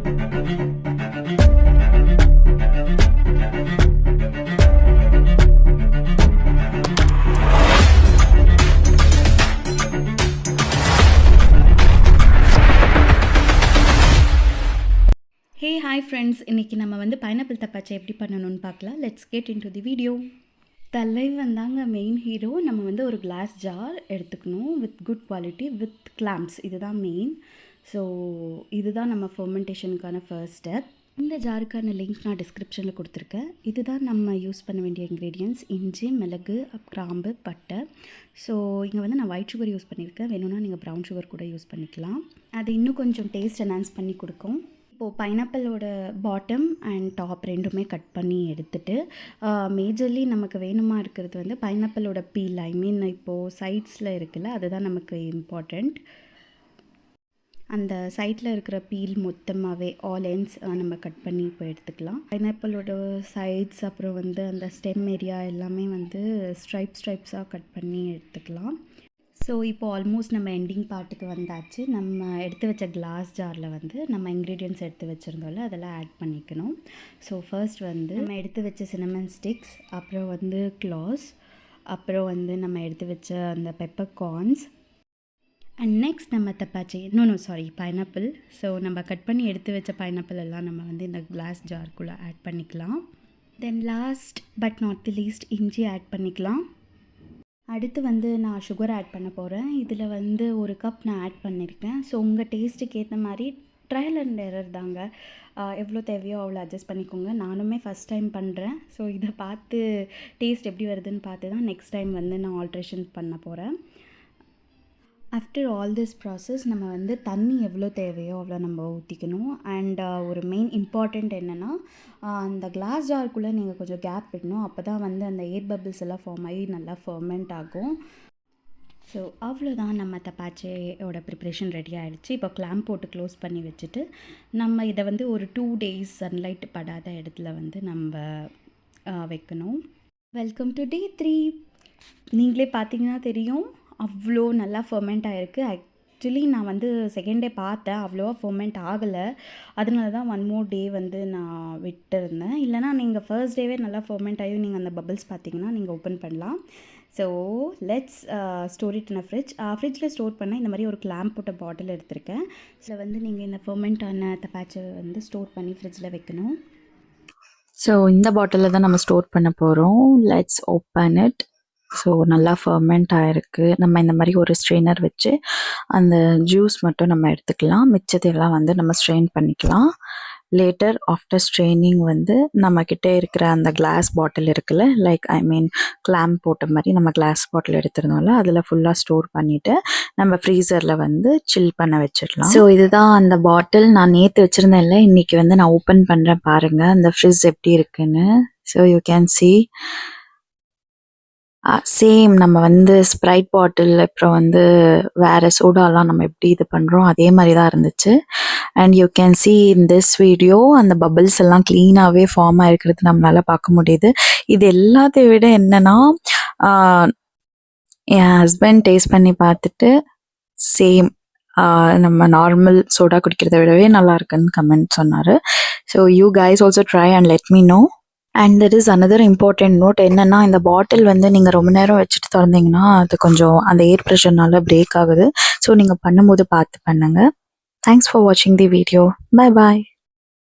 Hey hi friends, இன்றைக்கி நம்ம வந்து பைனாப்பிள் தப்பாச்சை எப்படி பண்ணணும்னு பார்க்கலாம். Let's get in to the video. தலைவன் தாங்க மெயின் ஹீரோ. நம்ம வந்து ஒரு கிளாஸ் ஜார் எடுத்துக்கணும் with good quality with clamps. இதுதான் மெயின். ஸோ இதுதான் நம்ம ஃபெர்மெண்டேஷனுக்கான ஃபர்ஸ்ட் ஸ்டெப். இந்த ஜாருக்கான லிங்க் நான் டிஸ்கிரிப்ஷனில் கொடுத்துருக்கேன். இதுதான் நம்ம யூஸ் பண்ண வேண்டிய இன்க்ரீடியன்ட்ஸ்: இஞ்சி, மிளகு, கிராம்பு, பட்டை. ஸோ இங்கே வந்து நான் ஒயிட் சுகர் யூஸ் பண்ணியிருக்கேன். வேணும்னா நீங்கள் ப்ரௌன் சுகர் கூட யூஸ் பண்ணிக்கலாம். அது இன்னும் கொஞ்சம் டேஸ்ட் என்ஹான்ஸ் பண்ணி கொடுக்கும். இப்போது பைனாப்பிளோட பாட்டம் அண்ட் டாப் ரெண்டுமே கட் பண்ணி எடுத்துகிட்டு, மேஜர்லி நமக்கு வேணுமா இருக்கிறது வந்து பைனாப்பிளோட பீல். ஐ மீன் இப்போது சைட்ஸில் இருக்குல்ல, அதுதான் நமக்கு இம்பார்ட்டண்ட். அந்த சைடில் இருக்கிற பீல் மொத்தமாகவே ஆல் எண்ட்ஸ் நம்ம கட் பண்ணி இப்போ எடுத்துக்கலாம். பைனாப்பிளோட சைட்ஸ் அப்புறம் வந்து அந்த ஸ்டெம் ஏரியா எல்லாமே வந்து ஸ்ட்ரைப்ஸாக கட் பண்ணி எடுத்துக்கலாம். ஸோ இப்போது ஆல்மோஸ்ட் நம்ம எண்டிங் பார்ட்டுக்கு வந்தாச்சு. நம்ம எடுத்து வச்ச கிளாஸ் ஜாரில் வந்து நம்ம இன்க்ரீடியன்ட்ஸ் எடுத்து வச்சுருந்தோம்ல, அதெல்லாம் ஆட் பண்ணிக்கணும். ஸோ ஃபர்ஸ்ட் வந்து நம்ம எடுத்து வச்ச சினமன் ஸ்டிக்ஸ், அப்புறம் வந்து க்ளாஸ், அப்புறம் வந்து நம்ம எடுத்து வச்ச அந்த பெப்பர் கார்ன்ஸ், அண்ட் நெக்ஸ்ட் நம்ம தப்பாச்சி பைனாப்பிள். ஸோ நம்ம கட் பண்ணி எடுத்து வச்ச பைனாப்பிள் எல்லாம் நம்ம வந்து இந்த கிளாஸ் ஜார்க்குள்ளே ஆட் பண்ணிக்கலாம். Then last but not the least இஞ்சி ஆட் பண்ணிக்கலாம். அடுத்து வந்து நான் சுகர் ஆட் பண்ண போகிறேன். இதில் வந்து 1 கப் நான் ஆட் பண்ணியிருக்கேன். ஸோ உங்கள் டேஸ்ட்டுக்கு ஏற்ற மாதிரி ட்ரையல் அண்ட் எரர் தாங்க. எவ்வளோ தேவையோ அவ்வளோ அட்ஜஸ்ட் பண்ணிக்கோங்க. நானுமே ஃபஸ்ட் டைம் பண்ணுறேன். ஸோ இதை பார்த்து டேஸ்ட் எப்படி வருதுன்னு பார்த்து தான் நெக்ஸ்ட் டைம் வந்து நான் ஆல்ட்ரேஷன் பண்ண போகிறேன். ஆஃப்டர் ஆல் திஸ் ப்ராசஸ் நம்ம வந்து தண்ணி எவ்வளோ தேவையோ அவ்வளோ நம்ம ஊற்றிக்கணும். அண்ட் ஒரு மெயின் இம்பார்ட்டண்ட் என்னென்னா, அந்த கிளாஸ் ஜார்க்குள்ளே நீங்கள் கொஞ்சம் கேப் விடணும். அப்போ தான் வந்து அந்த ஏர் பபிள்ஸ் எல்லாம் ஃபார்ம் ஆகி நல்லா ஃபர்மெண்ட் ஆகும். ஸோ அவ்வளோதான், நம்ம தப்பாச்சையோட ப்ரிப்ரேஷன் ரெடி ஆகிடுச்சு. இப்போ கிளாம்ப் போட்டு க்ளோஸ் பண்ணி வச்சுட்டு நம்ம இதை வந்து ஒரு 2 days சன்லைட் படாத இடத்துல வந்து நம்ம வைக்கணும். Welcome to day 3. நீங்களே பார்த்தீங்கன்னா தெரியும், அவ்வளோ நல்லா ஃபர்மெண்ட் ஆகிருக்கு. ஆக்சுவலி நான் வந்து செகண்ட் டே பார்த்தேன், அவ்வளோவா ஃபர்மெண்ட் ஆகலை. அதனால தான் 1 more day வந்து நான் விட்டுருந்தேன். இல்லைனா நீங்கள் ஃபர்ஸ்ட் டேவே நல்லா ஃபர்மெண்ட் ஆகி நீங்கள் அந்த பபிள்ஸ் பார்த்தீங்கன்னா நீங்கள் ஓப்பன் பண்ணலாம். So let's store it in ஃப்ரிட்ஜில் ஸ்டோர் பண்ண இந்த மாதிரி ஒரு கிளாம்ப் போட்ட பாட்டில் எடுத்திருக்கேன். இதில் வந்து நீங்கள் இந்த ஃபர்மெண்ட் ஆன தப்பாச்சை வந்து ஸ்டோர் பண்ணி ஃப்ரிட்ஜில் வைக்கணும். ஸோ இந்த பாட்டிலில் தான் நம்ம ஸ்டோர் பண்ண போகிறோம். Let's open it. ஸோ நல்லா ஃபர்மெண்ட் ஆகிருக்கு. நம்ம இந்த மாதிரி ஒரு ஸ்ட்ரெயினர் வச்சு அந்த ஜூஸ் மட்டும் நம்ம எடுத்துக்கலாம். மிச்சத்தையெல்லாம் வந்து நம்ம ஸ்ட்ரெயின் பண்ணிக்கலாம். லேட்டர் ஆஃப்டர் ஸ்ட்ரெயினிங் வந்து நம்மக்கிட்ட இருக்கிற அந்த கிளாஸ் பாட்டில் இருக்குல்ல, கிளாம்ப் போட்ட மாதிரி நம்ம கிளாஸ் பாட்டில் எடுத்துருந்தோம்ல, அதில் ஃபுல்லாக ஸ்டோர் பண்ணிவிட்டு நம்ம ஃப்ரீசரில் வந்து சில் பண்ண வச்சிடலாம். ஸோ இதுதான் அந்த பாட்டில். நான் நேற்று வச்சுருந்தேன்ல, இன்றைக்கி வந்து நான் ஓப்பன் பண்ணுறேன் பாருங்கள் அந்த ஃப்ரிட்ஜ் எப்படி இருக்குன்னு. So you can see same நம்ம வந்து ஸ்ப்ரைட் பாட்டில் அப்புறம் வந்து வேறு சோடாலாம் நம்ம எப்படி இது பண்ணுறோம் அதே மாதிரி தான் இருந்துச்சு. And you can see in this video அந்த பபிள்ஸ் எல்லாம் க்ளீனாகவே ஃபார்ம் ஆகிருக்கிறது நம்மளால பார்க்க முடியுது. இது எல்லாத்தையும் விட என்னென்னா, என் ஹஸ்பண்ட் டேஸ்ட் பண்ணி பார்த்துட்டு சேம் நம்ம நார்மல் சோடா குடிக்கிறத விடவே நல்லா இருக்குன்னு கமெண்ட் சொன்னார். So you guys also try and let me know. And there is another important note. என்னென்னா, இந்த பாட்டில் வந்து நீங்கள் ரொம்ப நேரம் வச்சுட்டு திறந்தீங்கன்னா அது கொஞ்சம் அந்த ஏர் ப்ரெஷர்னால பிரேக் ஆகுது. ஸோ நீங்கள் பண்ணும்போது பார்த்து பண்ணுங்கள். தேங்க்ஸ் ஃபார் வாட்சிங் தி வீடியோ. Bye bye.